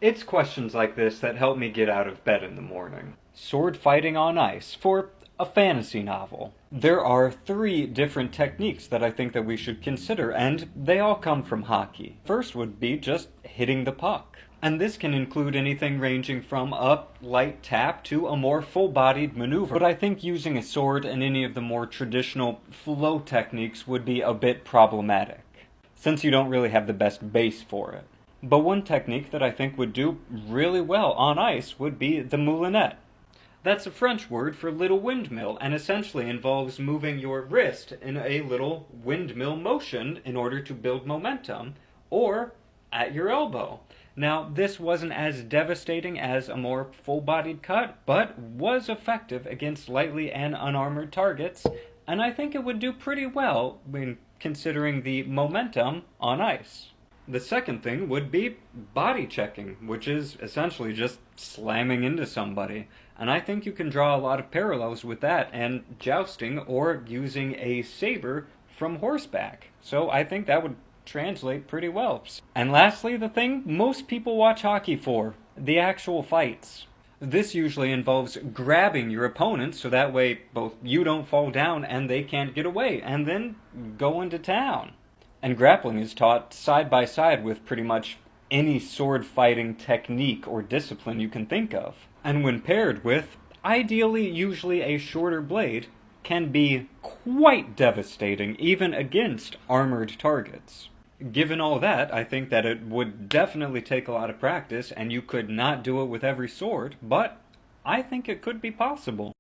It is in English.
It's questions like this that help me get out of bed in the morning. Sword fighting on ice for a fantasy novel. There are 3 different techniques that I think that we should consider, and they all come from hockey. First would be just hitting the puck. And this can include anything ranging from a light tap to a more full-bodied maneuver. But I think using a sword and any of the more traditional flow techniques would be a bit problematic, since you don't really have the best base for it. But one technique that I think would do really well on ice would be the moulinette. That's a French word for little windmill, and essentially involves moving your wrist in a little windmill motion in order to build momentum, or at your elbow. Now, this wasn't as devastating as a more full-bodied cut, but was effective against lightly and unarmored targets, and I think it would do pretty well when considering the momentum on ice. The second thing would be body checking, which is essentially just slamming into somebody. And I think you can draw a lot of parallels with that and jousting or using a saber from horseback. So I think that would translate pretty well. And lastly, the thing most people watch hockey for, the actual fights. This usually involves grabbing your opponent so that way both you don't fall down and they can't get away, and then going to town. And grappling is taught side by side with pretty much any sword fighting technique or discipline you can think of. And when paired with, ideally usually a shorter blade, can be quite devastating even against armored targets. Given all that, I think that it would definitely take a lot of practice, and you could not do it with every sword, but I think it could be possible.